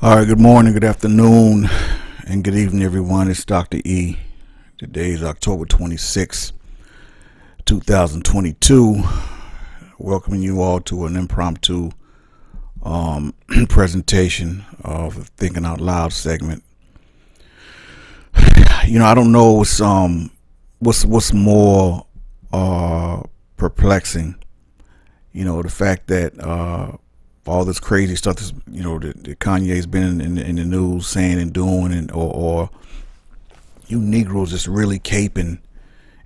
All right, good morning, good afternoon, and good evening, everyone. It's Dr. E. Today is October 26, 2022. Welcoming you all to an impromptu presentation of the Thinking Out Loud segment. I don't know what's more perplexing. The fact that all this crazy stuff that Kanye's been in the news saying and doing, or you Negroes just really caping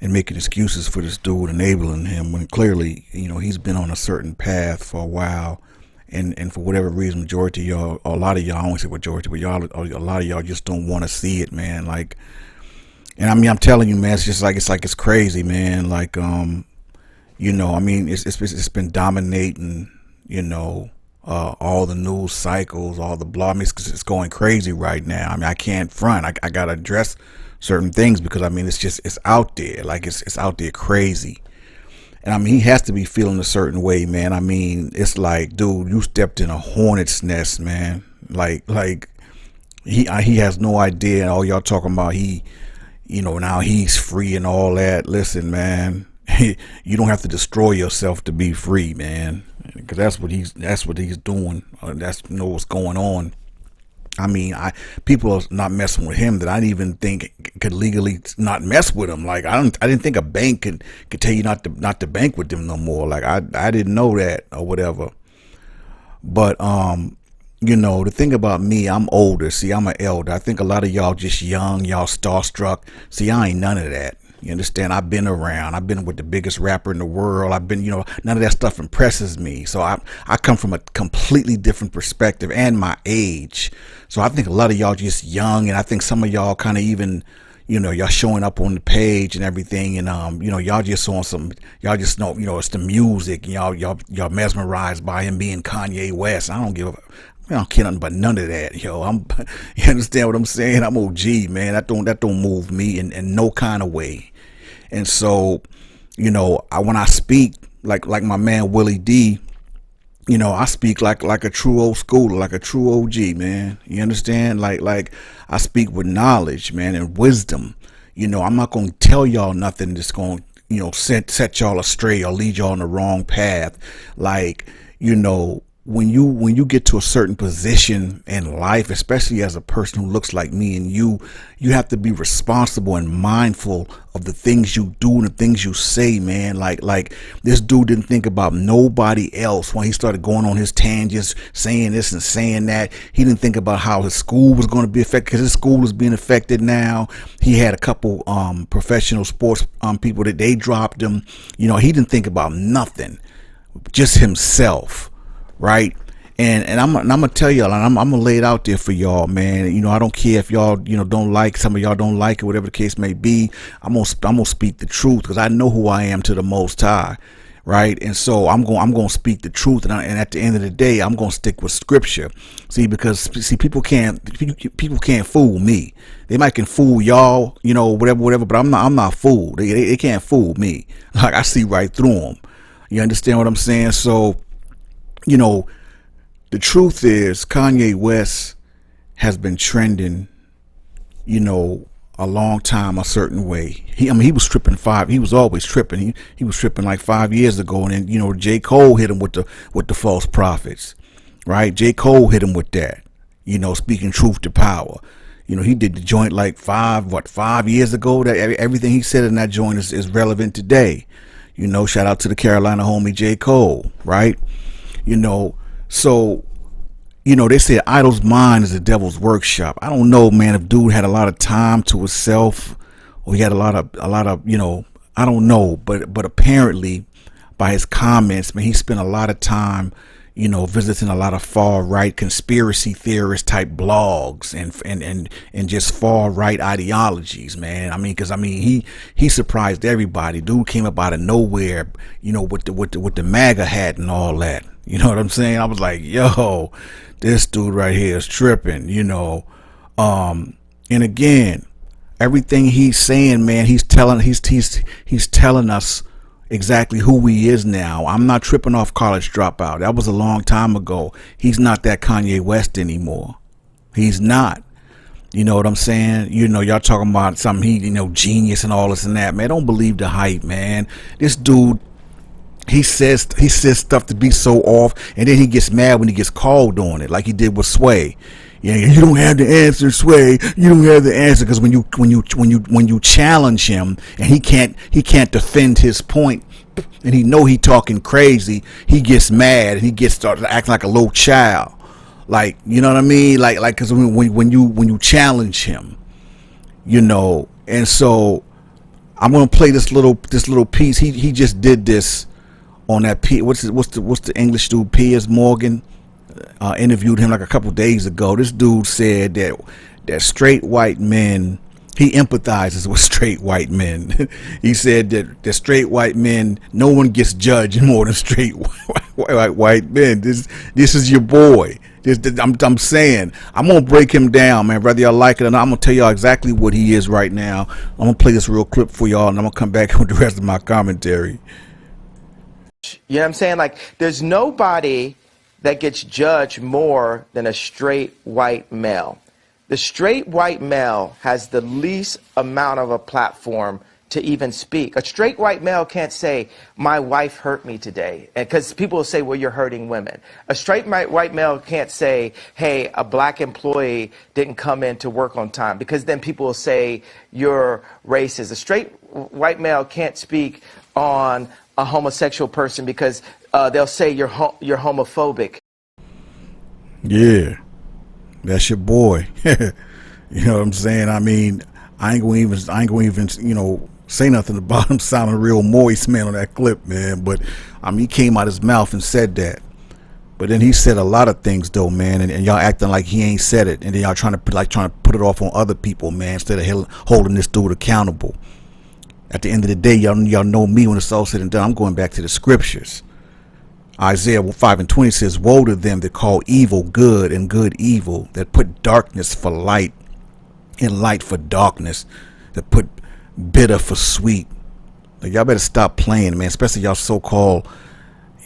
and making excuses for this dude, enabling him, when clearly he's been on a certain path for a while, and for whatever reason, majority of y'all, a lot of y'all, I won't say majority, but y'all, a lot of y'all just don't want to see it, man. And I'm telling you, man, it's crazy, man. It's been dominating, all the news cycles, all the blog. It's going crazy right now. I can't front. I gotta address certain things because it's out there. It's out there crazy. And he has to be feeling a certain way, man. It's like, dude, you stepped in a hornet's nest, man. He has no idea. And all y'all talking about now he's free and all that. Listen, man, you don't have to destroy yourself to be free, man. Because that's what he's doing. That's what's going on. People are not messing with him that I didn't even think could legally not mess with him. I didn't think a bank could tell you not to bank with them no more. I didn't know that or whatever. But the thing about me, I'm older. See, I'm an elder. I think a lot of y'all just young, y'all starstruck. See, I ain't none of that. You understand? I've been around. I've been with the biggest rapper in the world. I've been, none of that stuff impresses me. So I come from a completely different perspective and my age. So I think a lot of y'all just young, and I think some of y'all kind of even, y'all showing up on the page and everything, and y'all just on some, y'all just know, it's the music, and y'all mesmerized by him being Kanye West. I don't care nothing about none of that, yo. You understand what I'm saying? I'm OG, man. That don't move me in no kind of way. And so, when I speak like my man Willie D, I speak like a true old schooler, like a true OG, man. You understand? Like I speak with knowledge, man, and wisdom. I'm not gonna tell y'all nothing that's gonna, set y'all astray or lead y'all on the wrong path. When you get to a certain position in life, especially as a person who looks like me and you have to be responsible and mindful of the things you do and the things you say, man. Like this dude didn't think about nobody else when he started going on his tangents, saying this and saying that. He didn't think about how his school was going to be affected, because his school is being affected now. He had a couple professional sports people that they dropped him. He didn't think about nothing, just himself. Right. And I'm gonna tell y'all, and I'm gonna lay it out there for y'all, man. I don't care if y'all, don't like, some of y'all don't like it, whatever the case may be. I'm gonna speak the truth, because I know who I am to the Most High. Right. And so I'm going to speak the truth. And at the end of the day, I'm going to stick with scripture. Because people can't fool me. They might can fool y'all, whatever, but I'm not fooled. They can't fool me. I see right through them. You understand what I'm saying? So, the truth is Kanye West has been trending, a long time a certain way. He was tripping he was always tripping. He was tripping like 5 years ago, and then, J. Cole hit him with the false prophets, right? J. Cole hit him with that, speaking truth to power. He did the joint like 5 years ago. That everything he said in that joint is relevant today. Shout out to the Carolina homie J. Cole, right? So, they say idle's mind is the devil's workshop. I don't know, man, if dude had a lot of time to himself, or he had a lot of, I don't know, but apparently by his comments, man, he spent a lot of time, visiting a lot of far right conspiracy theorist type blogs and just far right ideologies, man. He surprised everybody. Dude came up out of nowhere, with the MAGA hat and all that. You know what I'm saying? I was like, yo, this dude right here is tripping, and again, everything he's saying, man, he's telling us exactly who he is now. I'm not tripping off college dropout. That was a long time ago. He's not that Kanye West anymore. He's not. You know what I'm saying? You know, y'all talking about something, genius and all this and that, man. Don't believe the hype, man. This dude, he says stuff to be so off, and then he gets mad when he gets called on it, like he did with Sway. Yeah, you don't have the answer, Sway. You don't have the answer, because when you challenge him and he can't defend his point, and he talking crazy, he gets mad and starts acting like a little child. Like, you know what I mean? Like, because when you challenge him, and so I'm gonna play this little piece. He just did this on that P. What's the English dude? Piers Morgan interviewed him like a couple days ago. This dude said that straight white men. He empathizes with straight white men. He said that straight white men, no one gets judged more than straight white men. This is your boy. I'm saying, I'm gonna break him down, man. Whether y'all like it or not, I'm gonna tell y'all exactly what he is right now. I'm gonna play this real clip for y'all, and I'm gonna come back with the rest of my commentary. You know what I'm saying? Like, there's nobody that gets judged more than a straight white male. The straight white male has the least amount of a platform to even speak. A straight white male can't say, my wife hurt me today, because people will say, well, you're hurting women. A straight white male can't say, hey, a black employee didn't come in to work on time, because then people will say you're racist. A straight white male can't speak on a homosexual person, because they'll say you're homophobic. Yeah, that's your boy. You know what I'm saying? I mean, I ain't gonna even say nothing about him sounding real moist, man, on that clip, man. But I mean, he came out his mouth and said that. But then he said a lot of things, though, man, and y'all acting like he ain't said it, and then y'all trying to put it off on other people, man, instead of holding this dude accountable. At the end of the day, y'all know me. When it's all said and done, I'm going back to the scriptures. Isaiah 5:20 says, woe to them that call evil good and good evil, that put darkness for light and light for darkness, that put bitter for sweet. Like, y'all better stop playing, man, especially y'all so-called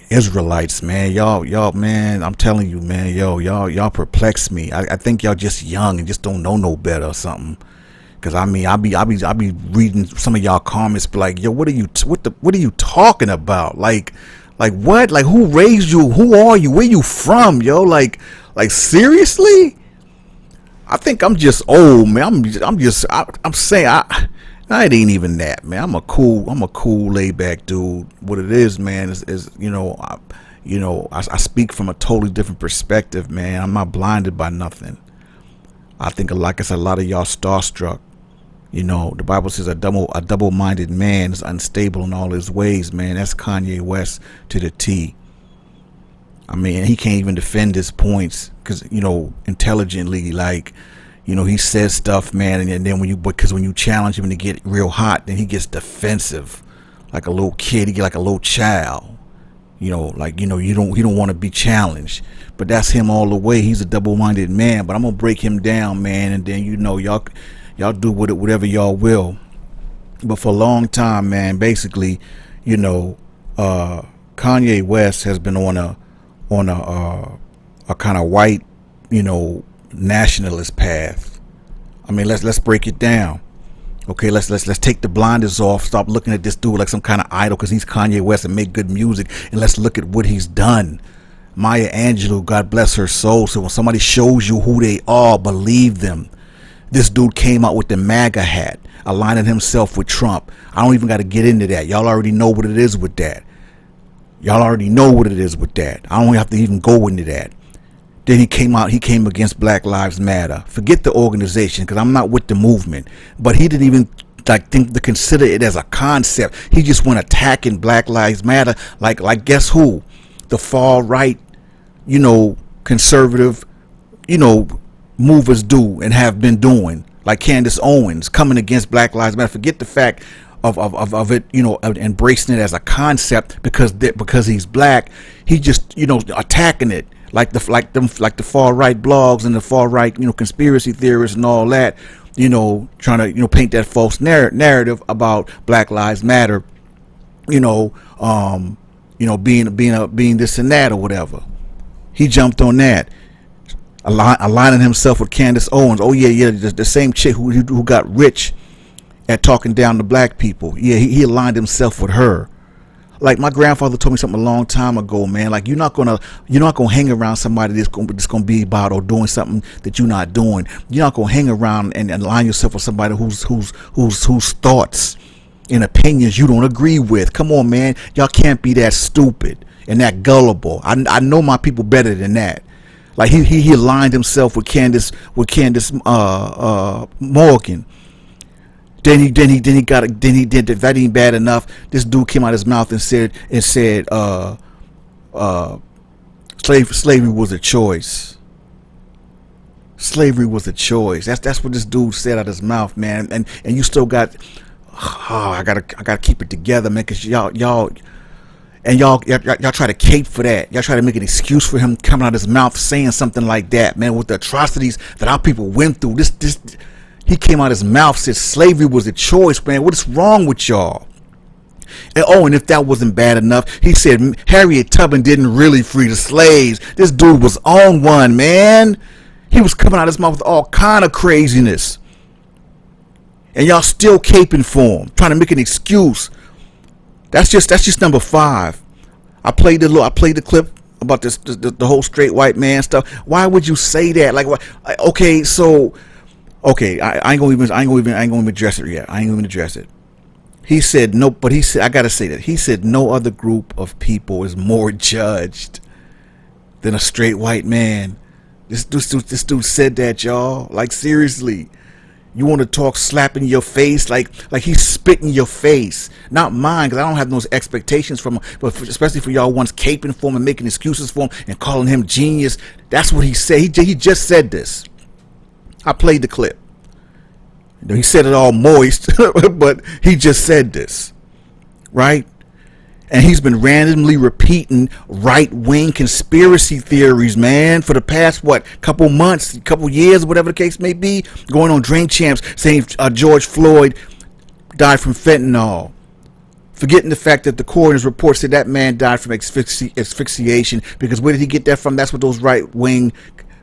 Israelites, man. Y'all, man, I'm telling you, man, y'all perplex me. I think y'all just young and just don't know no better or something. Cause I mean, I be reading some of y'all comments, be like, yo, what are you talking about? Like what? Like, who raised you? Who are you? Where you from, yo? Like seriously? I think I'm just old, man. I'm saying it ain't even that, man. I'm a cool laid back dude. What it is, man, is I speak from a totally different perspective, man. I'm not blinded by nothing. I think, like I said, a lot of y'all starstruck. The Bible says a double-minded man is unstable in all his ways, man. That's Kanye West to the T. I mean, he can't even defend his points because, intelligently, like, he says stuff, man, and then when you challenge him to get real hot, then he gets defensive, like a little kid. He get like a little child. You don't want to be challenged. But that's him all the way. He's a double-minded man. But I'm gonna break him down, man, and then y'all do with it whatever y'all will. But for a long time, man, basically, Kanye West has been on a kind of white, nationalist path. I mean, let's break it down. Okay, let's take the blinders off. Stop looking at this dude like some kind of idol because he's Kanye West and make good music, and let's look at what he's done. Maya Angelou, God bless her soul. So when somebody shows you who they are, believe them. This dude came out with the MAGA hat, aligning himself with Trump. I don't even got to get into that. Y'all already know what it is with that. I don't have to even go into that. Then he came against Black Lives Matter. Forget the organization, because I'm not with the movement. But he didn't even think to consider it as a concept. He just went attacking Black Lives Matter like guess who? The far right, conservative, movers do and have been doing, like Candace Owens coming against Black Lives Matter. Forget the fact of it, embracing it as a concept because he's black. He just attacking it like the far right blogs and the far right conspiracy theorists and all that, trying to paint that false narrative about Black Lives Matter, being this and that or whatever. He jumped on that. aligning himself with Candace Owens. Oh yeah, the same chick who got rich at talking down to black people. Yeah, he aligned himself with her. Like my grandfather told me something a long time ago, man. Like you're not gonna hang around somebody that's gonna be about or doing something that you're not doing. You're not gonna hang around and align yourself with somebody whose thoughts and opinions you don't agree with. Come on, man. Y'all can't be that stupid and that gullible. I know my people better than that. Like he aligned himself with Candace Morgan. Then he did that ain't bad enough. This dude came out of his mouth and said slavery was a choice. Slavery was a choice. That's what this dude said out of his mouth, man. And you still got I gotta keep it together, man, because y'all try to cape for that. Y'all try to make an excuse for him coming out of his mouth saying something like that, man, with the atrocities that our people went through. He came out of his mouth, said slavery was a choice, man. What is wrong with y'all? And if that wasn't bad enough, he said Harriet Tubman didn't really free the slaves. This dude was on one, man. He was coming out of his mouth with all kind of craziness. And y'all still caping for him, trying to make an excuse. That's just number 5. I played the clip about the whole straight white man stuff. Why would you say that? Like, what? Okay, so. Okay, I ain't gonna even address it yet. I ain't even address it. He said no, but he said I gotta say that. He said no other group of people is more judged than a straight white man. This dude said that, y'all. Like seriously, you want to talk slapping your face, like he's spitting your face, not mine, because I don't have those expectations from him. But especially for y'all ones caping for him and making excuses for him and calling him genius. That's what he said. He just said this. I played the clip. He said it all moist, but he just said this, right? And he's been randomly repeating right-wing conspiracy theories, man, for the past, couple months, couple years, whatever the case may be, going on Drink Champs, saying George Floyd died from fentanyl. Forgetting the fact that the coroner's report said that man died from asphyxiation, because where did he get that from? That's what those right-wing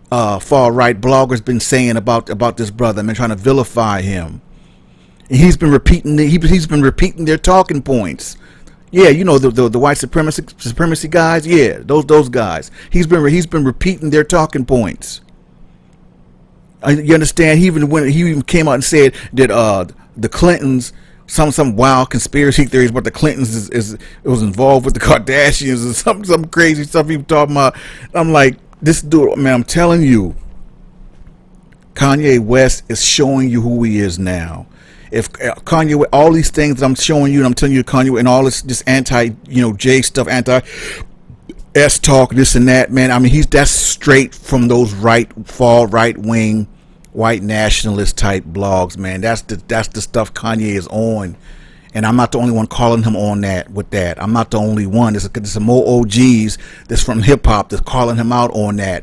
far-right bloggers been saying about this brother, man, trying to vilify him. And he's been repeating their talking points. Yeah, you know the white supremacy guys. Yeah, those guys. He's been repeating their talking points. You understand? He even came out and said that the Clintons, some wild conspiracy theories about the Clintons it was involved with the Kardashians and some crazy stuff he was talking about. I'm like, this dude, man, I'm telling you, Kanye West is showing you who he is now. If Kanye, all these things that I'm showing you, and I'm telling you, Kanye, and all this anti, J stuff, anti S talk, this and that, man. I mean, that's straight from those far right wing, white nationalist type blogs, man. That's the stuff Kanye is on. And I'm not the only one calling him on with that. I'm not the only one. There's some more OGs that's from hip hop that's calling him out on that.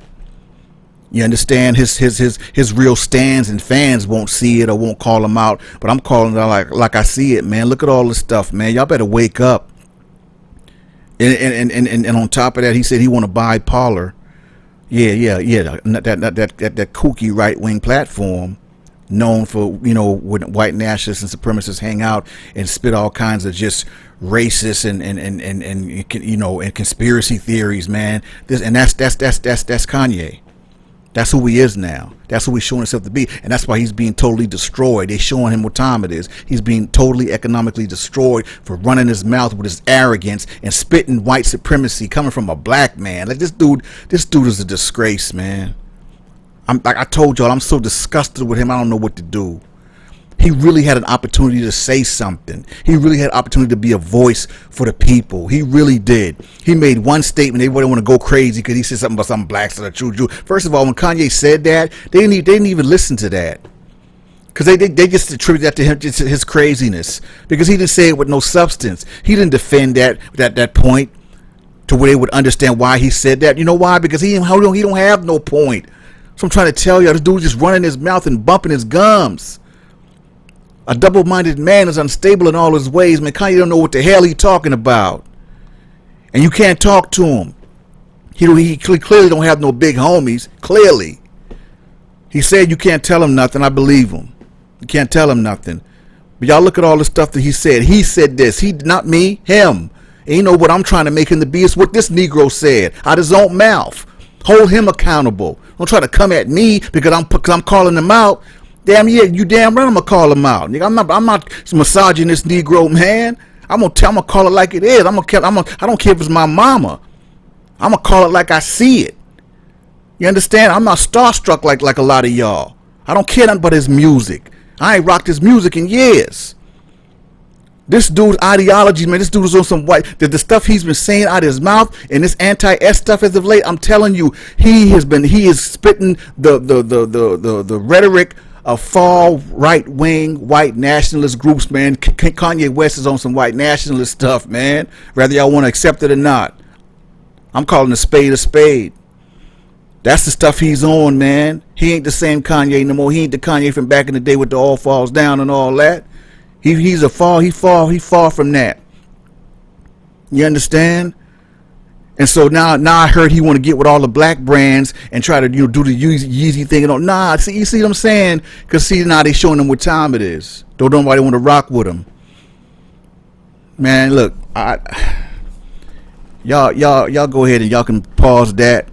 You understand? His real stands and fans won't see it or won't call him out, but I'm calling it out like I see it, man. Look at all this stuff, man. Y'all better wake up. And on top of that, he said he want to buy Parler. Yeah. That kooky right wing platform, known for, when white nationalists and supremacists hang out and spit all kinds of just racist and conspiracy theories, man. That's Kanye. That's who he is now. That's who he's showing himself to be, and that's why he's being totally destroyed. They're showing him what time it is. He's being totally economically destroyed for running his mouth with his arrogance and spitting white supremacy coming from a black man. Like this dude is a disgrace, man. Like I told y'all, I'm so disgusted with him. I don't know what to do. He really had an opportunity to say something. He really had an opportunity to be a voice for the people. He really did. He made one statement. They wouldn't want to go crazy because he said something about some blacks that are true. First of all, when Kanye said that, they didn't even listen to that. Because they just attribute that to him, just his craziness. Because he didn't say it with no substance. He didn't defend that point to where they would understand why he said that. You know why? Because he don't have no point. So I'm trying to tell you, this dude just running his mouth and bumping his gums. A double-minded man is unstable in all his ways. Man, Kanye don't know what the hell he's talking about. And you can't talk to him. He clearly don't have no big homies. Clearly. He said you can't tell him nothing. I believe him. You can't tell him nothing. But y'all look at all the stuff that he said. He said this. He, not me, him. And you know what I'm trying to make him to be? It's what this Negro said out of his own mouth. Hold him accountable. Don't try to come at me because I'm calling him out. Damn, yeah, you damn right I'm gonna call him out. Nigga, I'm not massaging this Negro, man. I'm gonna call it like it is. I don't care if it's my mama. I'm gonna call it like I see it. You understand? I'm not starstruck like a lot of y'all. I don't care nothing but his music. I ain't rocked his music in years. This dude's ideology, man, this dude is on some white, the stuff he's been saying out of his mouth and this anti-S stuff as of late, I'm telling you, he is spitting the rhetoric of far right-wing white nationalist groups, man. Kanye West is on some white nationalist stuff, man, whether y'all want to accept it or not. I'm calling a spade a spade. That's the stuff he's on, man. He ain't the same Kanye no more. He ain't the Kanye from back in the day with the All Falls Down and all that. He far from that. You understand? And so now I heard he want to get with all the black brands and try to do the Yeezy thing. And nah, see, you see what I'm saying? Because see, now they showing them what time it is. Don't nobody want to rock with him. Man, look, y'all go ahead and y'all can pause that.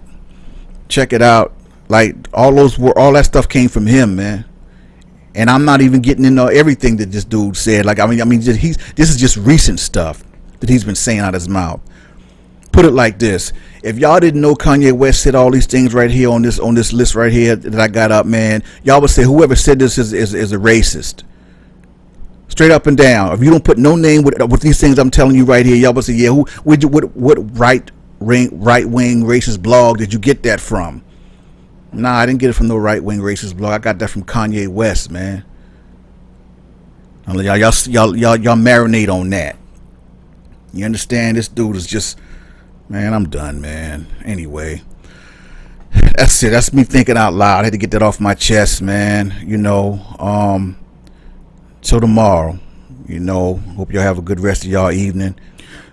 Check it out. Like all that stuff came from him, man. And I'm not even getting into everything that this dude said. Like I mean, this is just recent stuff that he's been saying out of his mouth. Put it like this: if y'all didn't know Kanye West said all these things right here on this list right here that I got up, man, y'all would say whoever said this is a racist. Straight up and down. If you don't put no name with these things I'm telling you right here, y'all would say, yeah, what right-wing racist blog did you get that from? Nah, I didn't get it from no right-wing racist blog. I got that from Kanye West, man. Y'all marinate on that. You understand? This dude is just, man, I'm done, man. Anyway, that's it. That's me thinking out loud. I had to get that off my chest, man. You know, till tomorrow. You know, hope y'all have a good rest of y'all evening.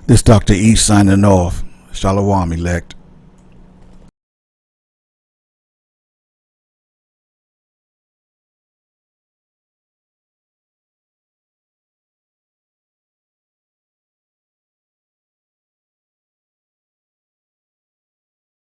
This Dr. E signing off. Shalom, elect.